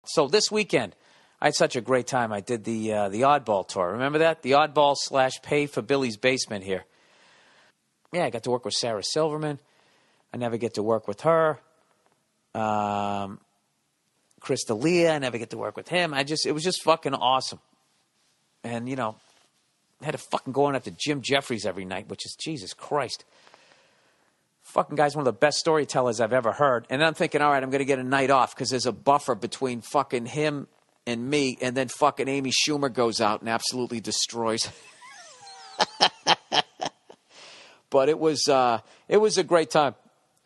So this weekend, I had such a great time. I did the Oddball tour. Remember that? The Oddball / Pay for Billy's Basement here. Yeah, I got to work with Sarah Silverman. I never get to work with her. Chris D'Elia, I never get to work with him. It was just fucking awesome. And, you know, I had to fucking go on up to Jim Jeffries every night, which is, Jesus Christ. Fucking guy's one of the best storytellers I've ever heard. And then I'm thinking, all right, I'm going to get a night off because there's a buffer between fucking him and me. And then fucking Amy Schumer goes out and absolutely destroys. But it was a great time.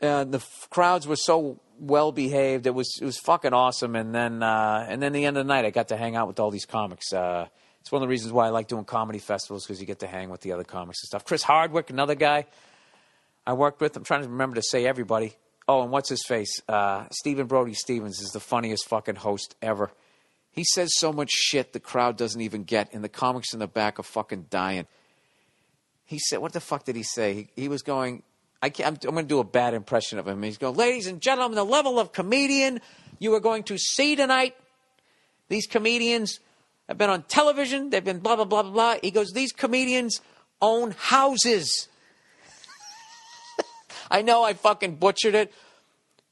The crowds were so well behaved. It was fucking awesome. And then the end of the night, I got to hang out with all these comics. It's one of the reasons why I like doing comedy festivals, because you get to hang with the other comics and stuff. Chris Hardwick, another guy I worked with. I'm trying to remember to say everybody. Oh, and what's his face? Stephen Brody Stevens is the funniest fucking host ever. He says so much shit the crowd doesn't even get, and the comics in the back are fucking dying. He said, what the fuck did he say? He was going, I'm going to do a bad impression of him. He's going, ladies and gentlemen, the level of comedian you are going to see tonight. These comedians have been on television. They've been blah, blah, blah, blah, blah. He goes, these comedians own houses. I know I fucking butchered it,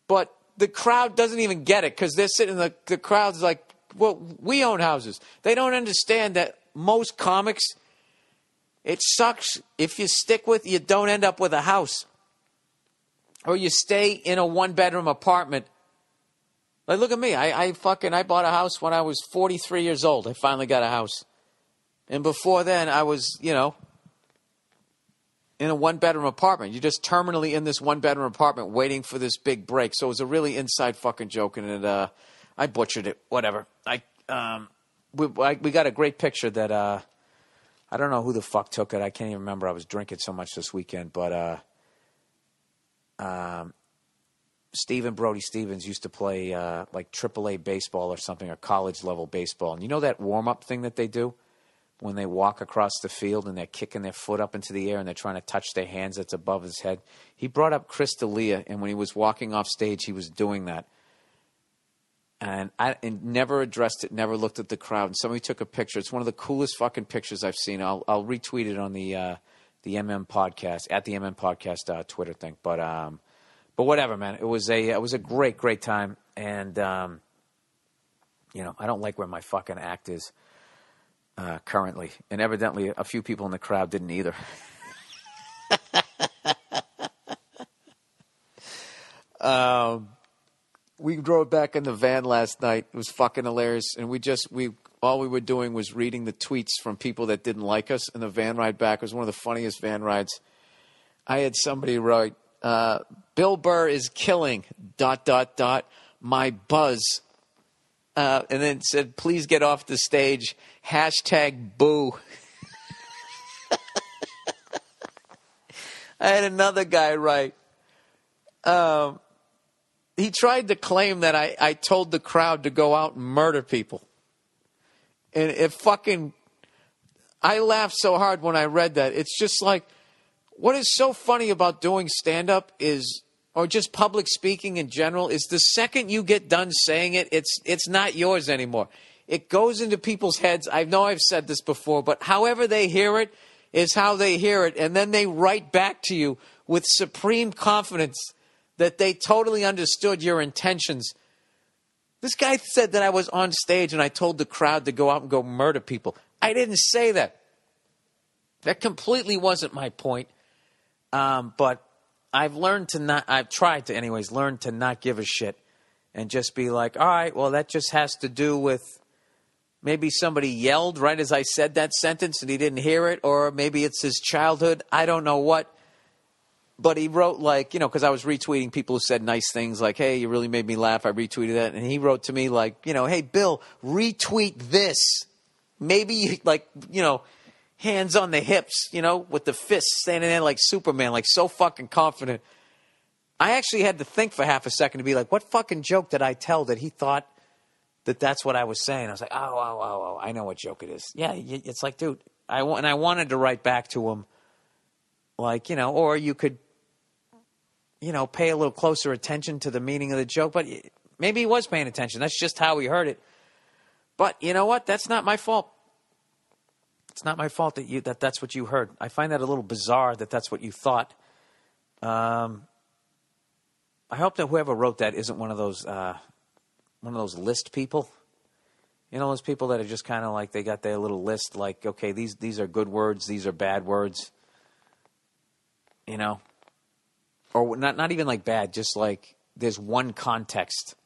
but the crowd doesn't even get it because they're sitting in the crowd's like, well, we own houses. They don't understand that most comics, it sucks if you stick with, you don't end up with a house. Or you stay in a one-bedroom apartment. Like, look at me. I bought a house when I was 43 years old. I finally got a house. And before then, I was, in a one-bedroom apartment. You're just terminally in this one-bedroom apartment waiting for this big break. So it was a really inside fucking joke, and I butchered it. Whatever. We got a great picture that I don't know who the fuck took it. I can't even remember. I was drinking so much this weekend. But Stephen Brody Stevens used to play like AAA baseball or something, or college-level baseball. And you know that warm-up thing that they do? When they walk across the field and they're kicking their foot up into the air and they're trying to touch their hands that's above his head. He brought up Chris D'Elia, and when he was walking off stage, he was doing that. And I never addressed it, never looked at the crowd. And somebody took a picture. It's one of the coolest fucking pictures I've seen. I'll retweet it on the MM Podcast, at the MM Podcast Twitter thing. But whatever, man. It was a great time. And, I don't like where my fucking act is. Currently, and evidently a few people in the crowd didn't either. We drove back in the van last night. It was fucking hilarious, and all we were doing was reading the tweets from people that didn't like us in the van ride back. It was one of the funniest van rides. I had somebody write, Bill Burr is killing ... my buzz. And then said, please get off the stage, #boo. I had another guy write, he tried to claim that I told the crowd to go out and murder people. And I laughed so hard when I read that. It's just like, what is so funny about doing stand-up or just public speaking in general, is the second you get done saying it, it's not yours anymore. It goes into people's heads. I know I've said this before, but however they hear it is how they hear it. And then they write back to you with supreme confidence that they totally understood your intentions. This guy said that I was on stage and I told the crowd to go out and go murder people. I didn't say that. That completely wasn't my point. But I've tried to anyways, learn to not give a shit and just be like, all right, well, that just has to do with maybe somebody yelled right as I said that sentence and he didn't hear it, or maybe it's his childhood. I don't know what. But he wrote because I was retweeting people who said nice things like, hey, you really made me laugh. I retweeted that. And he wrote to me like, hey, Bill, retweet this. Maybe hands on the hips, with the fists standing there like Superman, like so fucking confident. I actually had to think for half a second to be like, what fucking joke did I tell that he thought that that's what I was saying? I was like, oh, I know what joke it is. Yeah, it's like, dude, I wanted to write back to him like, or you could, pay a little closer attention to the meaning of the joke. But Maybe he was paying attention. That's just how he heard it. But you know what? That's not my fault. It's not my fault that that's what you heard. I find that a little bizarre that that's what you thought. I hope that whoever wrote that isn't one of those list people. You know, those people that are just kind of like they got their little list. Like, okay, these are good words. These are bad words. You know, or not even like bad. Just like there's one context.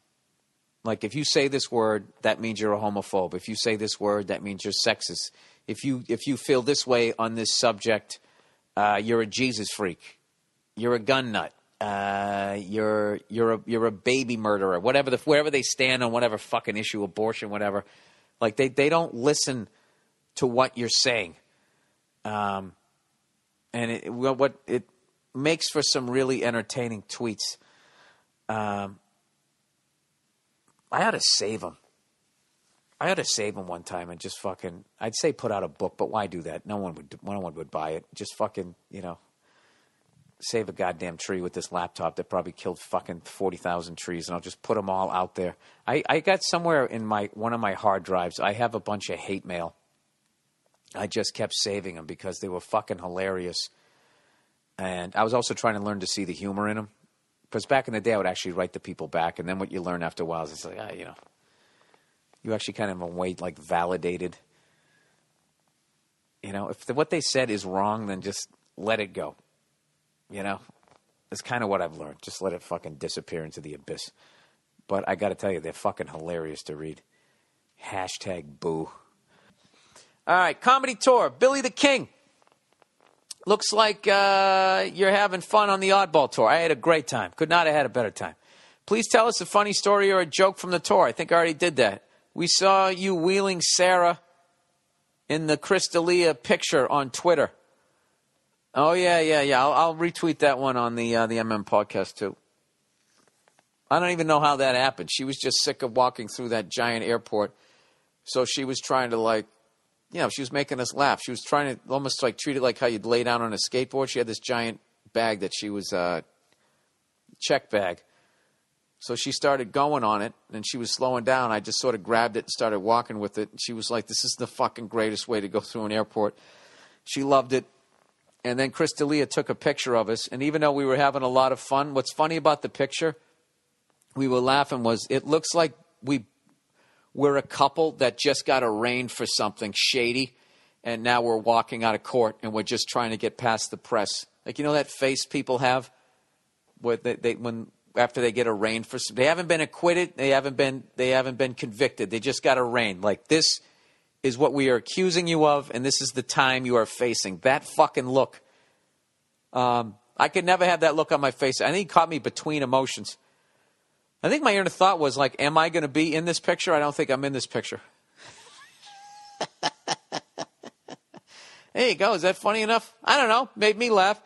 Like if you say this word, that means you're a homophobe. If you say this word, that means you're sexist. If you feel this way on this subject, you're a Jesus freak. You're a gun nut. You're a baby murderer. Wherever they stand on whatever fucking issue, abortion, whatever. Like they don't listen to what you're saying. And what it makes for some really entertaining tweets. I ought to save them. I ought to save them one time and just fucking, I'd say put out a book, but why do that? No one would buy it. Just fucking, save a goddamn tree with this laptop that probably killed fucking 40,000 trees, and I'll just put them all out there. I got somewhere in one of my hard drives, I have a bunch of hate mail. I just kept saving them because they were fucking hilarious. And I was also trying to learn to see the humor in them. Because back in the day, I would actually write the people back, and then what you learn after a while is it's like, you actually kind of wait, like, validated. If what they said is wrong, then just let it go. It's kind of what I've learned. Just let it fucking disappear into the abyss. But I got to tell you, they're fucking hilarious to read. #boo. All right, comedy tour. Billy the King. Looks like you're having fun on the Oddball tour. I had a great time. Could not have had a better time. Please tell us a funny story or a joke from the tour. I think I already did that. We saw you wheeling Sarah in the Crystalia picture on Twitter. Oh, yeah. I'll retweet that one on the MM podcast, too. I don't even know how that happened. She was just sick of walking through that giant airport. So she was trying to, she was making us laugh. She was trying to almost, treat it like how you'd lay down on a skateboard. She had this giant bag that she was check bag. So she started going on it, and she was slowing down. I just sort of grabbed it and started walking with it. And she was like, this is the fucking greatest way to go through an airport. She loved it. And then Crystalia took a picture of us. And even though we were having a lot of fun, what's funny about the picture, we were laughing, was it looks like we're a couple that just got arraigned for something shady. And now we're walking out of court, and we're just trying to get past the press. Like, that face people have where after they get arraigned for something. They haven't been acquitted. They haven't been convicted. They just got arraigned. Like, this is what we are accusing you of, and this is the time you are facing. That fucking look. I could never have that look on my face. I think it caught me between emotions. I think my inner thought was like, am I going to be in this picture? I don't think I'm in this picture. There you go. Is that funny enough? I don't know. Made me laugh.